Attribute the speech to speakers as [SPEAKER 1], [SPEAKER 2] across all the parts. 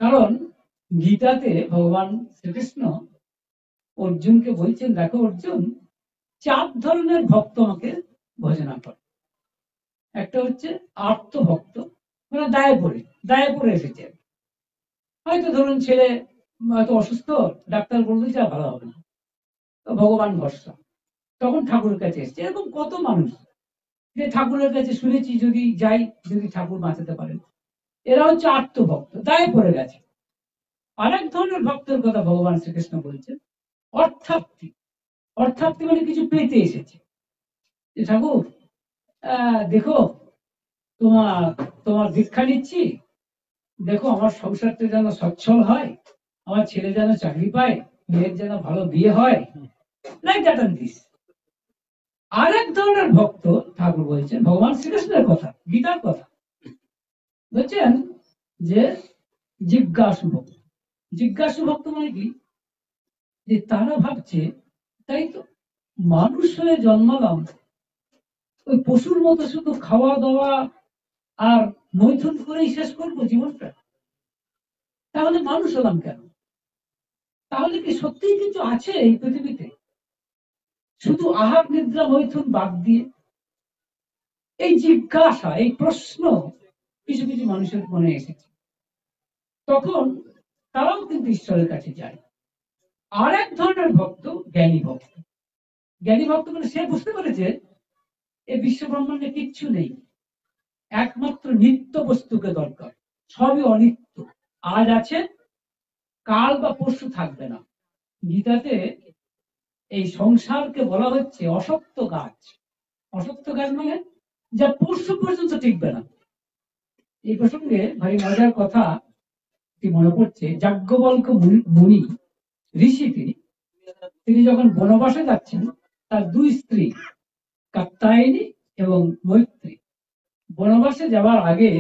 [SPEAKER 1] কারণ গীতাতে ভগবান শ্রীকৃষ্ণ অর্জুনকে বলছেন, দেখো অর্জুন, 4 ধরনের ভক্ত আমাকে ভজনা করে। একটা হচ্ছে আর্ত ভক্ত, মানে দায়ে পড়ে এসেছে। হয়তো ধরুন ছেলে হয়তো অসুস্থ, ডাক্তার বললো যা ভালো হবে না, ভগবান ভরসা, তখন ঠাকুরের কাছে এসছে। এরকম কত মানুষ যে ঠাকুরের কাছে শুনেছি যদি যাই, যদি ঠাকুর বাঁচাতে পারেন। এরা হচ্ছে আত্মভক্ত, দায়ে পড়ে গেছে। আরেক ধরনের ভক্তের কথা ভগবান শ্রীকৃষ্ণ বলছেন, অর্থার্থী। অর্থার্থী মানে কিছু পেতে এসেছে, যে ঠাকুর দেখো তোমার তোমার দীক্ষা নিচ্ছি, দেখো আমার সংসারটা যেন সচ্ছল হয়, আমার ছেলে যেন চাকরি পায়, মেয়ের যেন ভালো বিয়ে হয়, লাইক দ্যাট এন্ড দিস। আর এক ধরনের ভক্ত ঠাকুর বলছেন, ভগবান শ্রীকৃষ্ণের কথা, গীতার কথা বলছেন যে জিজ্ঞাসু ভক্ত। জিজ্ঞাসু ভক্ত মানে কি, যে তারা ভাবছে তাই তো মানুষ হয়ে জন্মালাম, ওই পশুর মতো শুধু খাওয়া দাওয়া আর মৈথুন করেই শেষ করবো জীবনটা, তাহলে মানুষ হলাম কেন? তাহলে কি সত্যিই কিছু আছে এই পৃথিবীতে শুধু আহার নিদ্রা মৈথুন বাদ দিয়ে? এই জিজ্ঞাসা, এই প্রশ্ন কিছু কিছু মানুষের মনে এসেছে। তখন তারাও কিন্তু ঈশ্বরের কাছে যায়। আর এক ধরনের ভক্ত জ্ঞানী ভক্ত। জ্ঞানী ভক্ত মানে সে বুঝতে পেরেছে এই বিশ্ব ব্রহ্মাণ্ডে কিচ্ছু নেই, একমাত্র নিত্য বস্তুকে দরকার, সবই অনিত্য, আজ আছে কাল বা পরশু থাকবে না। গীতাতে এই সংসারকে বলা হচ্ছে অসত্য গাছ। অসত্য গাছ মানে যা পরশু পর্যন্ত টিকবে না। এই প্রসঙ্গে ভারী মজার কথা মনে পড়ছে, যাজ্ঞবল্ক্য মুনি ঋষি, তিনি যখন বনবাসে যাচ্ছেন, তার 2 স্ত্রী কাত্যায়নী এবং মৈত্রী, বনবাসে যাওয়ার আগে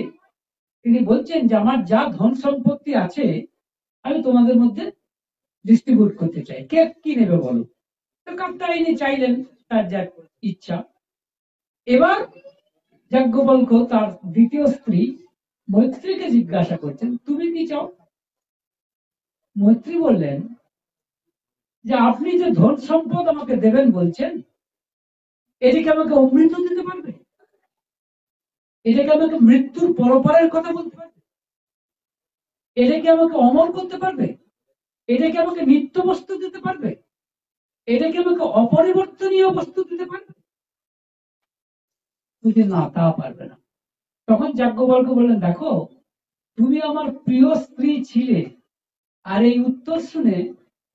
[SPEAKER 1] তিনি বলছেন যে আমার যা ধন সম্পত্তি আছে আমি তোমাদের মধ্যে ডিস্ট্রিবিউট করতে চাই, কে কি নেবে বলো। তো কাত্যায়নী চাইলেন তার যা ইচ্ছা। এবার যাজ্ঞবল্ক্য তার দ্বিতীয় স্ত্রী মৈত্রীকে জিজ্ঞাসা করছেন, তুমি কি চাও? মৈত্রী বললেন যে আপনি যে ধন সম্পদ আমাকে দেবেন বলছেন, এদিকে আমাকে অমৃত দিতে পারবে, এটাকে আমাকে মৃত্যুর পরপারের কথা বলতে পারবে, এটাকে আমাকে অমর করতে পারবে, এটাকে আমাকে নিত্য বস্তু দিতে পারবে, এটাকে আমাকে অপরিবর্তনীয় বস্তু দিতে পারবে? যদি না, তা পারবে না। তখন যাজ্ঞবল্ক্য বললেন, দেখো তুমি আমার প্রিয় স্ত্রী ছিলে, আর এই উত্তর শুনে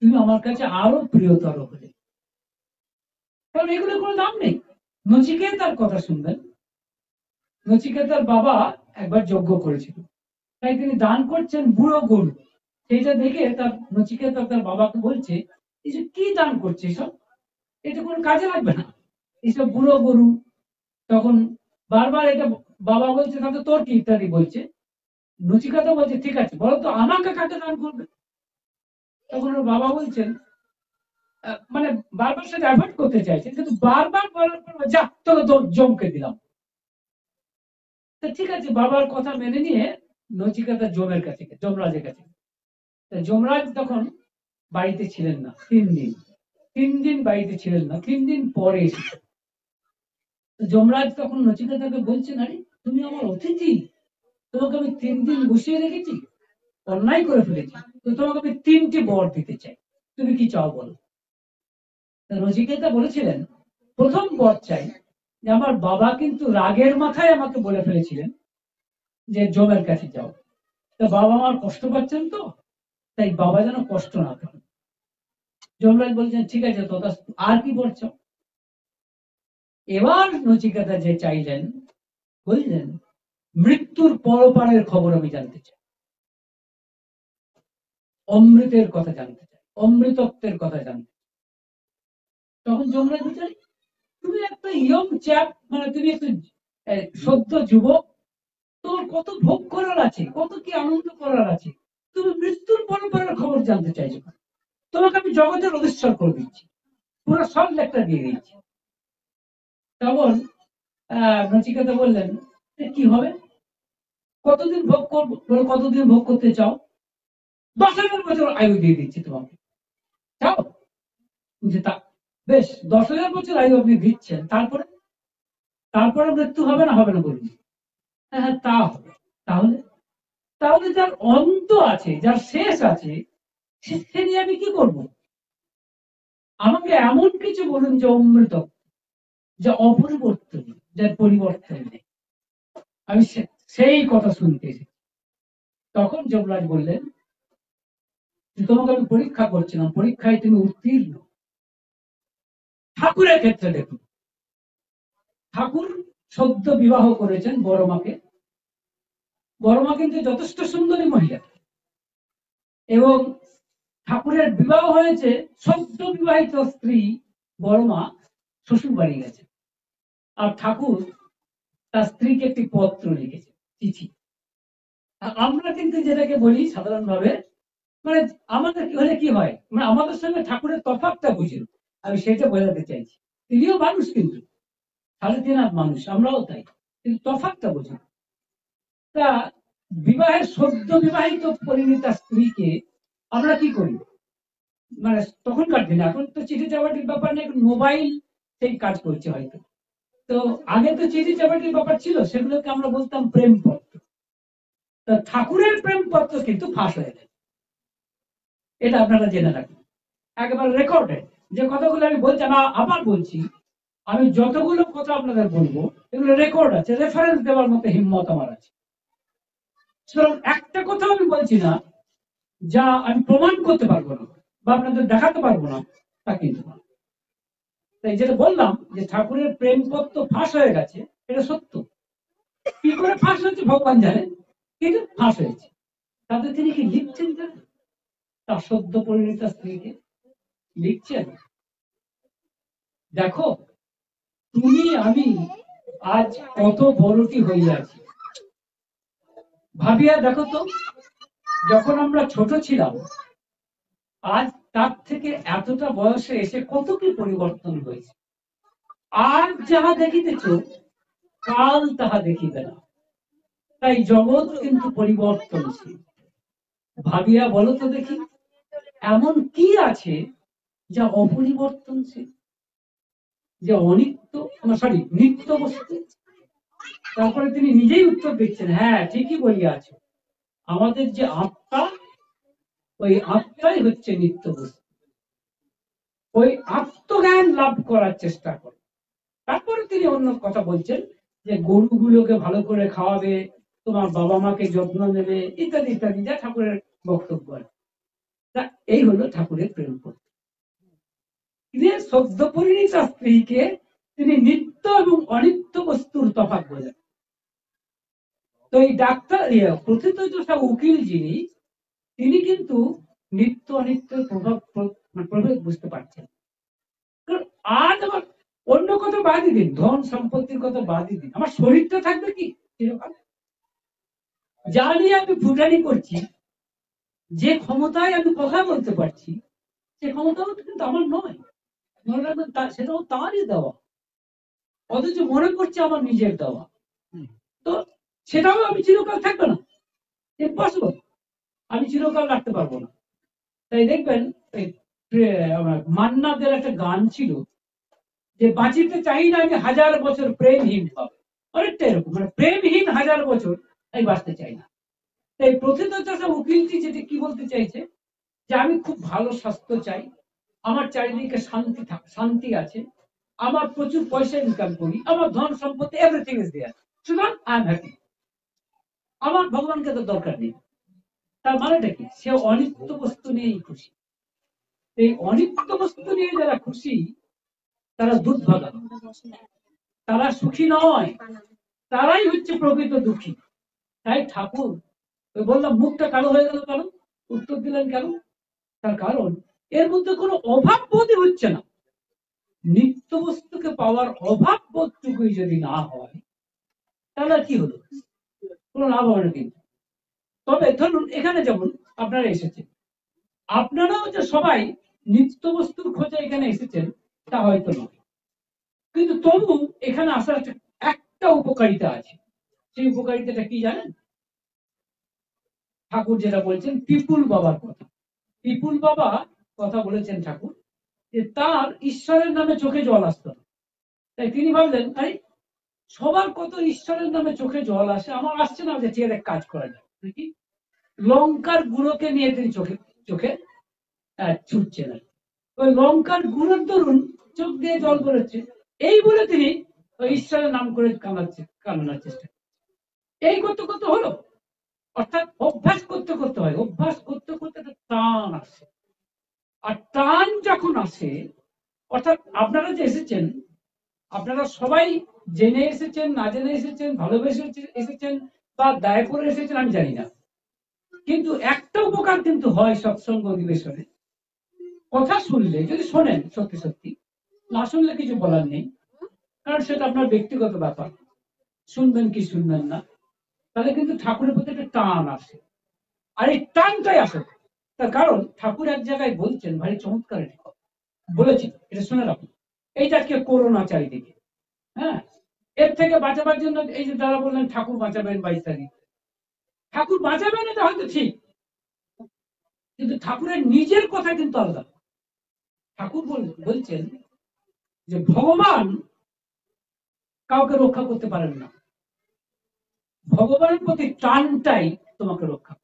[SPEAKER 1] তুমি আমার কাছে আরো প্রিয়তর হলে, কারণ এগুলো কোনো দাম নেই। নচিকেতার কথা শুনবেন। নচিকেতার বাবা একবার যজ্ঞ করেছিল, তাই তিনি দান করছেন বুড়ো গরু। সেইটা দেখে তার নচিকেতা তার বাবাকে বলছে, এসব কি দান করছে, এসব এটা কোনো কাজে লাগবে না, এসব বুড়ো গরু। তখন বারবার এটা বাবা বলছে, তাহলে তোর কি, ইত্যাদি বলছে। নচিকেতা বলছে, ঠিক আছে বলো তো আমাকে কাকে দান করবে। তখন ওর বাবা বলছেন, মানে বারবার সাথে অ্যাভয়েড করতে চাইছেন, কিন্তু বারবার বলার পর যা তোকে জমকে দিলাম। ঠিক আছে, বাবার কথা মেনে নিয়ে নচিকেতা যমরাজের কাছে। যমরাজ তখন বাড়িতে ছিলেন না 3 দিন। 3 দিন বাড়িতে ছিলেন না, 3 দিন পরে এসেছে। যমরাজ তখন নচিকেতাকে বলছেন, আরে তুমি আমার অতিথি, তোমাকে আমি 3 দিন বসিয়ে রেখেছি, অন্যায় করে ফেলেছি, তো তোমাকে আমি 3টি বর দিতে চাই, তুমি কি চাও বলো। নচিকেতা বলেছিলেন, প্রথম বর চাই যে আমার বাবা কিন্তু রাগের মাথায় আমাকে বলে ফেলেছিলেন যে যমের কাছে যাও, তো বাবা আমার কষ্ট পাচ্ছেন, তো তাই বাবা যেন কষ্ট না পান। যমরাজ বলছেন, ঠিক আছে তথাস্তু, আর কি বর চাও। এবার নচিকেতা যে চাইলেন, বললেন মৃত্যুর পরপারের খবর আমি জানতে চাই, অমৃতের কথা জানতে চাই, অমৃতত্বের কথা জানতে চাই। তখন যমরাজ বলছেন, তুমি একটা ইয়ং চ্যাপ, মানে তুমি একটু সদ্য যুবক, তোমার কত ভোগ করার আছে, কত কি আনন্দ করার আছে, তুমি মৃত্যুর পরপারের খবর জানতে চাইছো, তোমাকে আমি জগতের অধিষ্ঠান করে দিচ্ছি, পুরো সব লেখটা দিয়ে দিচ্ছি। তখন নচিকেতা বললেন, কি হবে, কতদিন ভোগ করবো, কতদিন ভোগ করতে চাও। 10,000 বছর আয়ু দিয়ে দিচ্ছি তোমাকে, চাও? যে তা বেশ, 10,000 বছর আয়ু আপনি দিচ্ছেন, তারপরে তারপরে মৃত্যু হবে না, হবে না বলুন? হ্যাঁ, তা হবে। তাহলে তাহলে যার অন্ত আছে, যার শেষ আছে, সে নিয়ে আমি কি করব? আমাকে এমন কিছু বলুন যে অমৃত, যা অপরিবর্তনীয়, যার পরিবর্তন নেই। আমি সেই কথা শুনতে এসেছি। তখন যমরাজ বললেন, তোমাকে আমি পরীক্ষা করছিলাম, পরীক্ষায় তুমি উত্তীর্ণ। ঠাকুরের ক্ষেত্রে দেখুন, ঠাকুর সদ্য বিবাহ করেছেন বড় মাকে। বড় মা কিন্তু যথেষ্ট সুন্দরী মহিলা, এবং ঠাকুরের বিবাহ হয়েছে, সদ্য বিবাহিত স্ত্রী বড় মা শ্বশুর বাড়ি গেছে, আর ঠাকুর তার স্ত্রীকে একটি পত্র লিখেছে, চিঠি। আমরা কিন্তু যেটাকে বলি সাধারণভাবে, মানে আমাদের কি হলে কি হয়, মানে আমাদের সঙ্গে ঠাকুরের তফাৎটা বুঝেন, আমি সেটা বোঝাতে চাইছি। তিনিও মানুষ, কিন্তু 3.5 মানুষ, আমরাও তাই, কিন্তু তফাৎটা বুঝেন। তা বিবাহের সদ্য বিবাহিত পরিণীতা স্ত্রীকে আমরা কি করি, মানে তখনকার দিনে, এখন তো চিঠি চাপাটির ব্যাপার নেই, মোবাইল সেই কাজ করছে হয়তো। তো আগে তো চিঠি চাপাটির ব্যাপার ছিল, সেগুলোকে আমরা বলতাম প্রেম পত্র। তা ঠাকুরের প্রেম পত্র কিন্তু ফাঁস হয়ে গেছে, এটা আপনারা জেনে রাখুন, একেবারে রেকর্ডেড। যে কথাগুলো আমি বলছি, আমি আবার বলছি, আমি যতগুলো কথা আপনাদের বলবো এগুলো রেকর্ড আছে, রেফারেন্স দেওয়ার মতো হিম্মত আমার আছে। সুতরাং একটা কথা আমি বলছি না যা আমি প্রমাণ করতে পারবো না বা আপনাদের দেখাতে পারবো না, তা কিন্তু না। তাই যেটা বললাম যে ঠাকুরের প্রেম পত্র ফাঁস হয়ে গেছে, এটা সত্য। কি করে ফাঁস হয়েছে ভগবান জানেন, কিন্তু ফাঁস হয়েছে। তাতে তিনি কি লিখছেন জানেন? তার সদ্য পরিণীতা স্ত্রীকে লিখছেন, দেখো তুমি আমি আজ কত বড়টি হইয়াছি, ভাবিয়া দেখো তো, যখন আমরা ছোট ছিলাম, আজ তার থেকে এতটা বয়সে এসে কত কি পরিবর্তন হয়েছে। আজ যাহা দেখিতেছ, কাল তাহা দেখিবে না। তাই জগৎ কিন্তু পরিবর্তনশীল। ভাবিয়া বলো তো দেখি, এমন কি আছে যা অপরিবর্তনশীল, যে অনিত্য, সরি নিত্য বস্তু? তারপরে তিনি নিজেই উত্তর দিচ্ছেন, হ্যাঁ ঠিকই বলিয়াছ, আমাদের যে আত্মা, ওই আত্মাই হচ্ছে নিত্য বস্তু। ওই আত্মজ্ঞান লাভ করার চেষ্টা করে। তারপরে তিনি অন্য কথা বলছেন, যে গরুগুলোকে ভালো করে খাওয়াবে, তোমার বাবা মাকে যত্ন নেবে, ইত্যাদি ইত্যাদি, যা ঠাকুরের বক্তব্য আছে। তা এই হলো ঠাকুরের প্রেম পত্র। তিনি সদ্য পরিণীতা স্ত্রীকে তিনি নিত্য এবং অনিত্য বস্তুর তফাৎ বোঝান। তো এই ডাক্তার প্রথিতযশা উকিল যিনি, তিনি কিন্তু নিত্য অনিত্যের প্রভেদ বুঝতে পারছেন। আজ আমার অন্য কথা বাদই দিন, ধন সম্পত্তির কথা বাদই দিন, আমার শরীরটা থাকবে কি চিরকাল? যা নিয়ে আমি ফুটানি করছি, যে ক্ষমতায় আমি কথা বলতে পারছি, সে ক্ষমতাও কিন্তু আমার নয়, মনে রাখবেন, সেটাও তারই দেওয়া, অথচ মনে করছে আমার নিজের দেওয়া। তো সেটাও আমি চিরকাল থাকবে না, ইম্পসিবল, আমি চিরকাল রাখতে পারবো না। তাই দেখবেন মান্নাদের একটা গান ছিল, যে বাঁচিতে চাই না আমি 1000 বছর প্রেমহীন ভাবে, অনেকটা এরকম, মানে প্রেমহীন 1000 বছর আমি বাঁচতে চাই না। তাই প্রথিতযশা উকিলটি যেটা কি বলতে চাইছে, যে আমি খুব ভালো স্বাস্থ্য চাই, আমার চারিদিকে শান্তি আছে, আমার প্রচুর পয়সা ইনকাম করি, আমার ধন সম্পত্তি এভরিথিং ইজ দেয়ার, সুতরাং আই এম হ্যাপি, আমার ভগবানকে তো দরকার নেই। তার মানেটা কি, সে অনিত্য বস্তু নিয়েই খুশি। এই অনিত্য বস্তু নিয়ে যারা খুশি, তারা দুর্ভাগা, তারা সুখী নয়, তারাই হচ্ছে প্রকৃত দুঃখী। তাই ঠাকুর, বললাম মুখটা কালো হয়ে গেল কেন, উত্তর দিলেন কেন? তার কারণ এর মধ্যে কোনো অভাব বোধই হচ্ছে না। নিত্য বস্তুকে পাওয়ার অভাব বোধটুকুই যদি না হয়, তাহলে কি হলো, কোনো লাভ হবে না কিন্তু। তবে ধরুন এখানে যেমন আপনারা এসেছেন, আপনারাও যে সবাই নিত্য বস্তুর খোঁজে এখানে এসেছেন তা হয়তো নয়, কিন্তু তবু এখানে আসার একটা উপকারিতা আছে। সেই উপকারিতাটা কি জানেন? ঠাকুর যেটা বলছেন পিপুল বাবার কথা, পিপুল বাবা কথা বলেছেন ঠাকুর যে তার ঈশ্বরের নামে চোখে জল আসতো না। তাই তিনি ভাবলেন আরে সবার কত ঈশ্বরের নামে চোখে জল আসে, আমার আসছে না, যে ঠিক আছে কাজ করা যায় নাকি। লঙ্কার গুঁড়োকে নিয়ে তিনি চোখে চোখে ছুটছেন। ওই লঙ্কার গুঁড়োর দরুন চোখ দিয়ে জল বেরোচ্ছে, এই বলে তিনি ওই ঈশ্বরের নাম করে কান্নার চেষ্টা। এই করতে করতে হলো, অর্থাৎ অভ্যাস করতে করতে হয়, অভ্যাস করতে করতে টান আসে। আর টান যখন আসে, অর্থাৎ আপনারা যে এসেছেন, আপনারা সবাই জেনে এসেছেন, না জেনে এসেছেন, ভালোবেসে এসেছেন বা দায় করে এসেছেন আমি জানি না, কিন্তু একটা উপকার কিন্তু হয় সৎসঙ্গ অধিবেশনে। কথা শুনলে, যদি শোনেন সত্যি সত্যি, না শুনলে কিছু বলার নেই, কারণ সেটা আপনার ব্যক্তিগত ব্যাপার, শুনবেন কি শুনবেন না, তাহলে কিন্তু ঠাকুরের প্রতি একটা টান আসে। আর এই টানটাই আসে, তার কারণ ঠাকুর এক জায়গায় বলছেন, ভারী চমৎকার এটি বলেছেন, এটা শুনে রাখুন। এইটা আজকে করোনা চারিদিকে, হ্যাঁ, এর থেকে বাঁচাবার জন্য এই যে যারা বললেন ঠাকুর বাঁচাবেন 22 তারিখ, ঠাকুর বাঁচাবেন এটা হয়তো ঠিক, কিন্তু ঠাকুরের নিজের কথা কিন্তু আলাদা। ঠাকুর বলছেন যে ভগবান কাউকে রক্ষা করতে পারেন না, ভগবানের প্রতি টানটাই তোমাকে রক্ষা।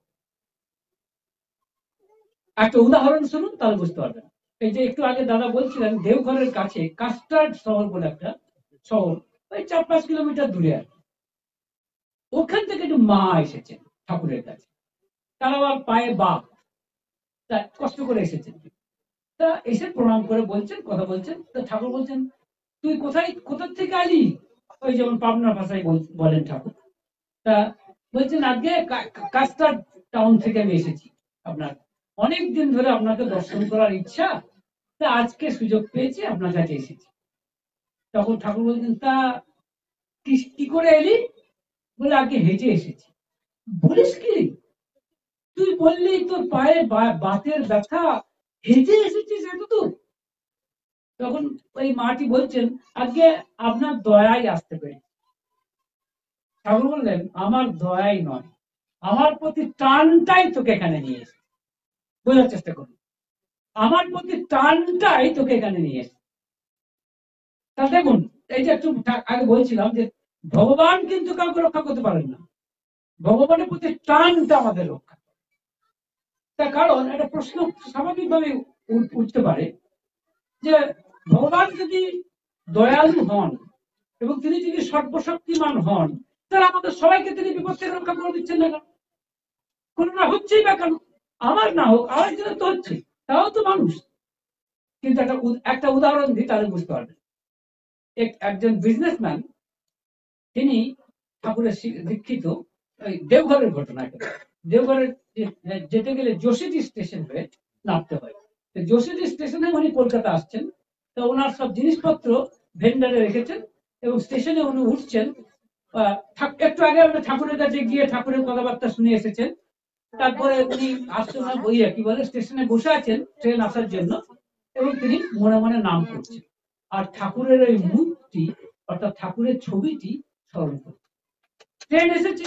[SPEAKER 1] একটা উদাহরণ শুনুন, তাহলে বুঝতে পারবেন। এই যে একটু আগে দাদা বলছিলেন দেওঘরের কাছে কাস্টার্ড শহর বলে একটা শহর, ওই 4-5 কিলোমিটার দূরে আর, ওখান থেকে একটু মা এসেছেন ঠাকুরের কাছে, তারা আবার পায়ে বাপ, তা কষ্ট করে এসেছেন, তা এসে প্রণাম করে বলছেন, কথা বলছেন, তা ঠাকুর বলছেন তুই কোথা থেকে আলি, ওই যেমন পাবনার ভাষায় বলেন ঠাকুর। তা বলছেন আজকে কাস্টার্ড টাউন থেকে আমি এসেছি, আপনার অনেক দিন ধরে আপনাকে দর্শন করার ইচ্ছা, তা আজকে সুযোগ পেয়েছি আপনার কাছে এসেছি। তখন ঠাকুর বলছেন তা কি করে এলি, বলে আগে হেঁটে এসেছি। বলিস কি, তুই বললি তোর পায়ে বাতের ব্যথা, হেঁটে এসেছিস এতদূর। তখন ওই মাটি বলছেন আজকে আপনার দয়াই আসতে পেরে। ঠাকুর বললেন আমার দয়াই নয়, আমার প্রতি টানটাই তোকে এখানে নিয়ে এসে, বোঝার চেষ্টা করুন, আমার প্রতি টানটাই তোকে এখানে নিয়ে এসে। তা দেখুন, এই যে একটু আগে বলছিলাম যে ভগবান কিন্তু কাউকে রক্ষা করতে পারেন না, ভগবানের প্রতি টানটা আমাদের রক্ষা। তার কারণ একটা প্রশ্ন স্বাভাবিকভাবে উঠতে পারে যে ভগবান যদি দয়ালু হন এবং তিনি যদি সর্বশক্তিমান হন, তাহলে আমাদের সবাইকে তিনি বিপদ থেকে রক্ষা করে দিচ্ছেন না কেন? কোন না হচ্ছেই বা কেন? আমার না হোক আরেকজনের তো হচ্ছে, তাও তো মানুষ। কিন্তু একটা উদাহরণ দিই, তাহলে বুঝতে পারবেন। একজন বিজনেসম্যান, তিনি ঠাকুরের দীক্ষিত, ওই দেওঘরের ঘটনা, দেওঘরের যেতে গেলে যোশীজি স্টেশন হয়ে নামতে হয়। যোশীজি স্টেশনে উনি কলকাতা আসছেন, তো ওনার সব জিনিসপত্র ভেন্ডারে রেখেছেন এবং স্টেশনে উনি উঠছেন। একটু আগে আমরা ঠাকুরের কাছে গিয়ে ঠাকুরের কথাবার্তা শুনে এসেছেন, তারপরে উনি আসছেন বইয়া কি বলে স্টেশনে বসে আছেন ট্রেন আসার জন্য, এবং তিনি মনে মনে নাম করছেন, আর ঠাকুরের ওই মূর্তি অর্থাৎ ঠাকুরের ছবিটি স্মরণ করছেন। ট্রেন এসেছে,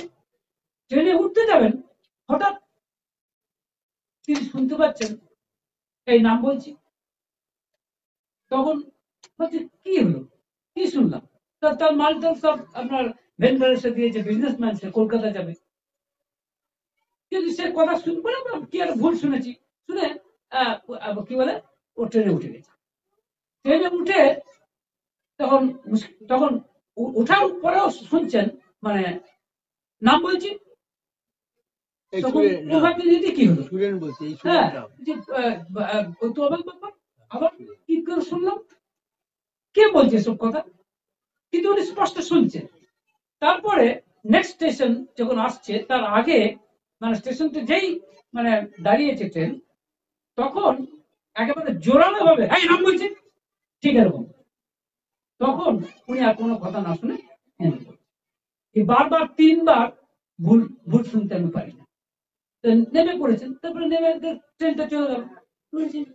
[SPEAKER 1] ট্রেনে উঠতে যাবেন, হঠাৎ তিনি শুনতে পাচ্ছেন এই নাম বলছি। তখন বলছে কি হলো, কি শুনলাম, তার মালটাল সব আপনার ভেন্ডার এসে দিয়েছে, বিজনেসম্যান, সে কলকাতা যাবে, কিন্তু সে কথা শুনবে না, কি আর ভুল শুনেছি, শুনে কি বলে ও ট্রেনে উঠে গেছে। ট্রেনে উঠে তখন তখন ওঠার পরেও শুনছেন মানে নাম বলছি, কি হলো, হ্যাঁ তো অবাক ব্যাপার, আবার কি করে শুনলাম, কে বলছে সব কথা, কিন্তু উনি স্পষ্ট শুনছেন। তারপরে নেক্সট স্টেশন যখন আসছে, তার আগে মানে স্টেশনটা যেই মানে দাঁড়িয়েছে ট্রেন, তখন একেবারে জোরালো ভাবে এই নাম বলছে, ঠিক এরকম। তখন উনি আর কোনো কথা না শুনে বারবার 3বার ভুল ভুল শুনতে আমি পারি না, নেমে পড়েছেন। তারপরে নেমে ট্রেনটা চলে গেল,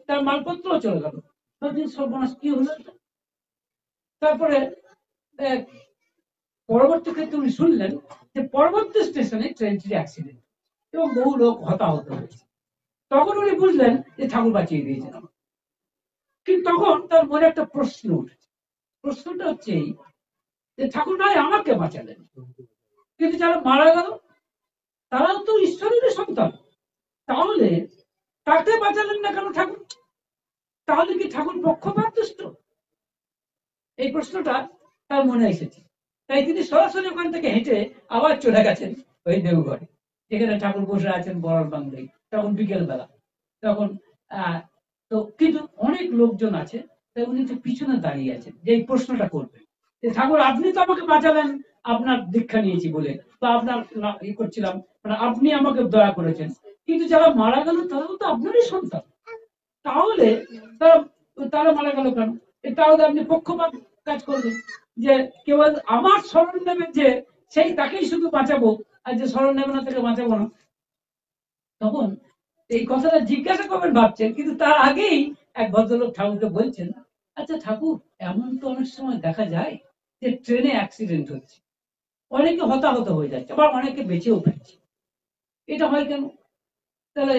[SPEAKER 1] তার মালপত্র চলে গেল, সর্বনাশ কি হলো। তারপরে পরবর্তী ক্ষেত্রে উনি শুনলেন যে পরবর্তী স্টেশনে ট্রেনটির অ্যাক্সিডেন্ট, এবং বহু লোক হতাহত হয়েছে। তখন উনি বুঝলেন যে ঠাকুর বাঁচিয়ে দিয়েছেন আমাকে। কিন্তু তখন তার মনে একটা প্রশ্ন উঠেছে। প্রশ্নটা হচ্ছে এই যে ঠাকুর নয় আমাকে বাঁচালেন, কিন্তু যারা মারা গেল তারাও তো ঈশ্বরের সন্তান, তাহলে তাকে বাঁচালেন না কেন ঠাকুর? তাহলে কি ঠাকুর পক্ষপাতদুষ্ট? এই প্রশ্নটা তার মনে এসেছে। তাই তিনি সরাসরি ওখান থেকে হেঁটে আবার চলে গেছেন ওই দেওঘরে, যেখানে ঠাকুর বসে আছেন বড় বাংলায়। তখন বিকেল বেলা, তখন তো কিন্তু অনেক লোকজন আছে, তাই উনি তো পিছনে দাঁড়িয়ে আছেন যে এই প্রশ্নটা করবেন যে ঠাকুর আপনি তো আমাকে বাঁচালেন, আপনার দীক্ষা নিয়েছি বলে, বা আপনার ই করছিলাম, মানে আপনি আমাকে দয়া করেছেন, কিন্তু যারা মারা গেল তারাও তো আপনারই সন্তান, তাহলে তারা তারা মারা গেল কেন? তাহলে আপনি পক্ষপাত কাজ করবেন যে কেবল আমার স্মরণ নেবেন যে সেই তাকেই শুধু বাঁচাবো, আর যে স্মরণ নেবে না তাকে বাঁচাবো না। তখন এই কথাটা জিজ্ঞাসা করবেন ভাবছেন, কিন্তু তার আগেই এক ভদ্রলোক ঠাকুরকে বলছেন, আচ্ছা ঠাকুর, এমন তো অনেক সময় দেখা যায় যে ট্রেনে অ্যাক্সিডেন্ট হচ্ছে, অনেকে হতাহত হয়ে যাচ্ছে, আবার অনেকে বেঁচেও ফিরছে, এটা হয় কেন? তাহলে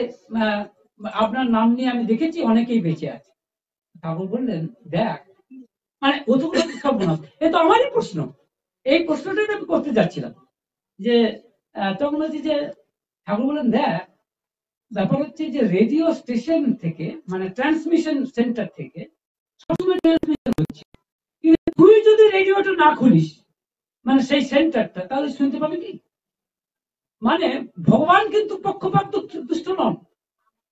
[SPEAKER 1] আপনার নাম নিয়ে আমি দেখেছি অনেকেই বেঁচে আছে। ঠাকুর বললেন, দেখ, মানে অতগুলো সব মনে এ তো আমারই প্রশ্ন, এই প্রশ্নটাই আমি করতে যাচ্ছিলাম যে তখন হচ্ছে যে ঠাকুর বললেন, দেখ, ব্যাপার হচ্ছে যে রেডিও স্টেশন থেকে, মানে ট্রান্সমিশন সেন্টার থেকে সবসময় ট্রান্সমিশন হচ্ছে, কিন্তু তুই যদি রেডিওটা না খুলিস, মানে সেই সেন্টারটা, তাহলে শুনতে পাবি কি? মানে ভগবান কিন্তু পক্ষপাত দুষ্ট নন,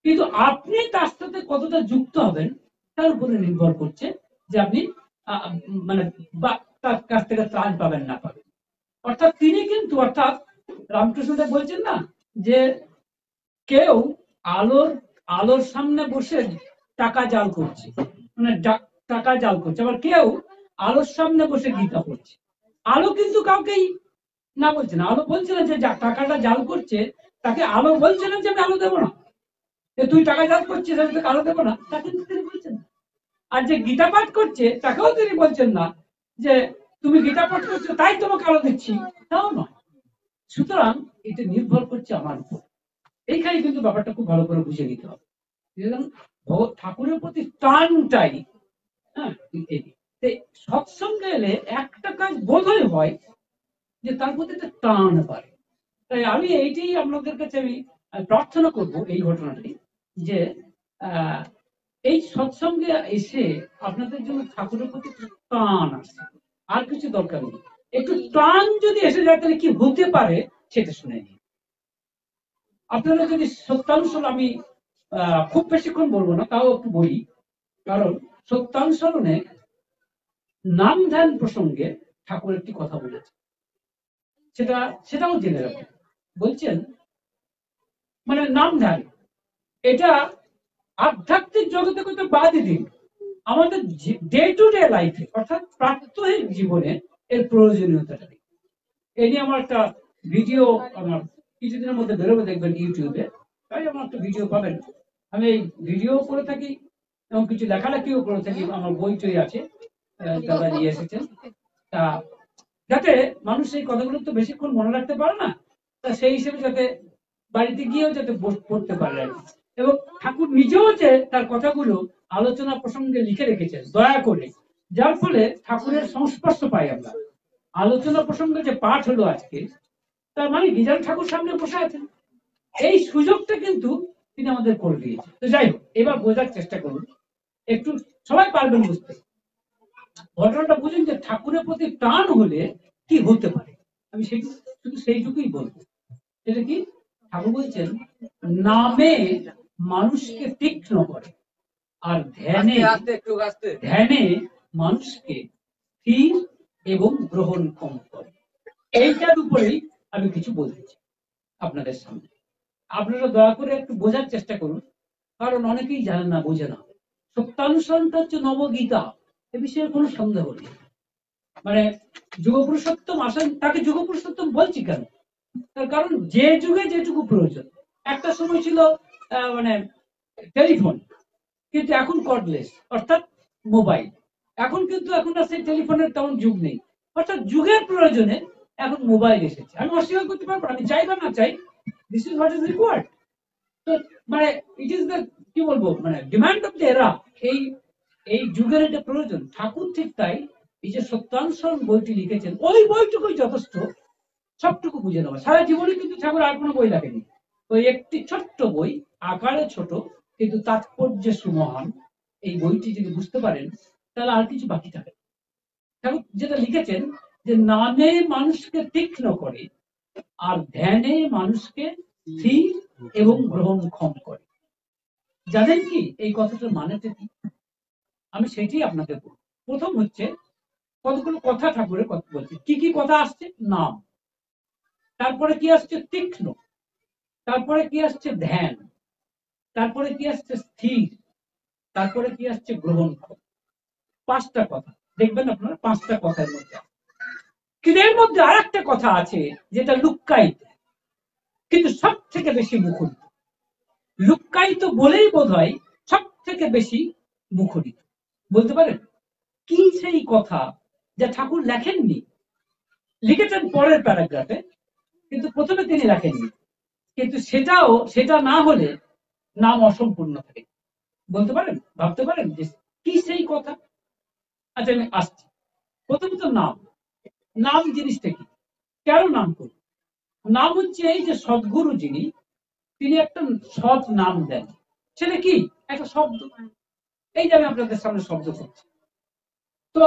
[SPEAKER 1] কিন্তু আপনি তার সাথে কতটা যুক্ত হবেন তার উপরে নির্ভর করছে যে আপনি মানে তার কাছ থেকে ত্রাণ পাবেন না পাবেন। অর্থাৎ তিনি কিন্তু, অর্থাৎ রামকৃষ্ণদেব বলছেন না যে কেউ আলোর আলোর সামনে বসে টাকা জাল করছে, মানে টাকা জাল করছে, আবার কেউ আলোর সামনে বসে গীতা পড়ছে। আলো কিন্তু কাউকেই না বলছে না, আলো বলছে না যে টাকাটা জাল করছে তাকে আলো বলছে না যে আমি আলো দেবো না, তুই টাকা জাল করছিস আমি তোকে আলো দেবো না, তা কিন্তু তিনি বলছেন না। আর যে গীতা পাঠ করছে তাকেও তিনি বলছেন না যে তুমি গীতা পাঠ করছো তাই তোমাকে আলো দিচ্ছি, তাও নয়। সুতরাং এটা নির্ভর করছে আমার উপর। এইখানে কিন্তু ব্যাপারটা খুব ভালো করে বুঝে নিতে হবে। ঠাকুরের প্রতি টানটাই, হ্যাঁ, সৎসঙ্গে এলে একটা কাজ বোধহয় হয় যে তার প্রতি একটা টান পারে। তাই আমি এইটাই আপনাদের কাছে আমি প্রার্থনা করব এই ঘটনাটি, যে এই সৎসঙ্গে এসে আপনাদের জন্য ঠাকুরের প্রতি টান আসে, আর কিছু দরকার নেই। একটু টান যদি এসে যায় তাহলে কি হতে পারে সেটা শুনে নিন। আপনারা যদি সত্যানুসরণ, আমি খুব বেশিক্ষণ বলবো না, তাও একটু বলি, কারণ সত্যানুসরণে নাম ধ্যান প্রসঙ্গে ঠাকুর একটি কথা বলেছে, সেটাও জেনে রাখেন। বলছেন, মানে নাম ধ্যান এটা আধ্যাত্মিক জগতে কত বাদই দিন, আমাদের ডে টু ডে লাইফে, অর্থাৎ প্রাত্যহিক জীবনে এর প্রয়োজনীয়তাটা নেই। এই নিয়ে আমার একটা ভিডিও, আমার কিছুদিনের মধ্যে বেরোবে, দেখবেন ইউটিউবে, তাই আমার একটা ভিডিও পাবেন। আমি এই ভিডিও করে থাকি এবং কিছু লেখালেখিও করে থাকি, আমার বই টই আছে, দাদা নিয়ে এসেছেন। তা যাতে মানুষ এই কথাগুলো তো বেশিক্ষণ মনে রাখতে পারে না, তা সেই হিসেবে যাতে বাড়িতে গিয়েও যাতে পড়তে পারে। এবং ঠাকুর নিজেও যে তার কথাগুলো আলোচনা প্রসঙ্গে লিখে রেখেছেন দয়া করে, যার ফলে ঠাকুরের সংস্পর্শ পাই আমরা। আলোচনা প্রসঙ্গে যে পাঠ হলো আজকে, তার মানে গিজান ঠাকুর সামনে বসে আছেন, এই সুযোগটা কিন্তু তিনি আমাদের করে দিয়েছেন। তো যাই হোক, এবার বোঝার চেষ্টা করুন, একটু সবাই পারবেন বুঝতে। ঘটনাটা বুঝুন যে ঠাকুরের প্রতি টান হলে কি হতে পারে, আমি শুধু সেইটুকুই বলবো। সেটা কি? ঠাকুর বলছেন, নামে মানুষকে তীক্ষ্ণ করে, আর ধ্যানে ধ্যানে মানুষকে স্থির এবং গ্রহণক্ষম করে। এইটার উপরেই আমি কিছু বলতেছি আপনাদের সামনে। আপনারা দয়া করে একটু বোঝার চেষ্টা করুন, কারণ অনেকেই জানেন না, বোঝে না। সত্যানুসরণটা হচ্ছে নবগীতা, এ বিষয়ে কোনো সন্দেহ নেই। মানে যুগপুরুষোত্তম আসেন, তাকে যুগপুরুষোত্তম বলছি কেন? তার কারণ যে যুগে যেটুকু প্রয়োজন। একটা সময় ছিল মানে টেলিফোন, কিন্তু এখন কর্ডলেস, অর্থাৎ মোবাইল। এখন কিন্তু এখন আর সেই টেলিফোনের তেমন যুগ নেই, অর্থাৎ যুগের প্রয়োজনে এখন মোবাইল এসেছে। আমি অস্বীকার করতে পারবো, আমি চাই বা না চাই, this is what is required. তো মানে ইট ইজ দ্য কি বলবো মানে ডিমান্ড অফ দ্য এরা, এই এই যুগের এটা প্রয়োজন। ঠাকুর ঠিক তাই, এই যে সত্যানুসরণ বইটি লিখেছেন, ওই বইটুকুই যথেষ্ট সবটুকু বুঝে নেওয়া। সারা জীবনে কিন্তু ঠাকুর আর কোনো বই লেখেনি, ওই একটি ছোট্ট বই, আকারে ছোট কিন্তু তাৎপর্য সুমহান। এই বইটি যদি বুঝতে পারেন তাহলে আর কিছু বাকি থাকে। ঠাকুর যেটা লিখেছেন যে নামে মানুষকে তীক্ষ্ণ করে আর ধ্যানে মানুষকে স্থির এবং গ্রহণক্ষম করে। জানেন কি এই কথাটার মানেটা কি? আমি সেটি আপনাকে বলব। প্রথম হচ্ছে কতগুলো কথা ঠাকুরের কথা বলছে। কি কি কথা আসছে? নাম, তারপরে কি আসছে? তীক্ষ্ণ, তারপরে কি আসছে? ধ্যান, তারপরে কি আসছে? স্থির, তারপরে কি আসছে? গ্রহণক্ষম। পাঁচটা কথা দেখবেন আপনার, পাঁচটা কথার মধ্যে। কিন্তু এর মধ্যে আর একটা কথা আছে যেটা লুক্কায়িত, কিন্তু সব থেকে বেশি মুখরিত। লুক্কায়িত বলেই বোধ হয় সব থেকে বেশি মুখরিত। বলতে পারেন কি সেই কথা যা ঠাকুর লেখেননি? লিখেছেন পরের প্যারাগ্রাফে, কিন্তু প্রথমে তিনি লেখেননি। কিন্তু সেটা না হলে নাম অসম্পূর্ণ থাকে। বলতে পারেন, ভাবতে পারেন যে কি সেই কথা? আচ্ছা আমি আসছি। প্রথমত নাম। নাম জিনিসটা কি? কেন নাম করব? নাম হচ্ছে এই যে সদ্গুরু যিনি, তিনি একটা সৎ নাম দেন। সেটা কি? একটা শব্দ। এই যে আমি আপনাদের সামনে শব্দ করছি, তো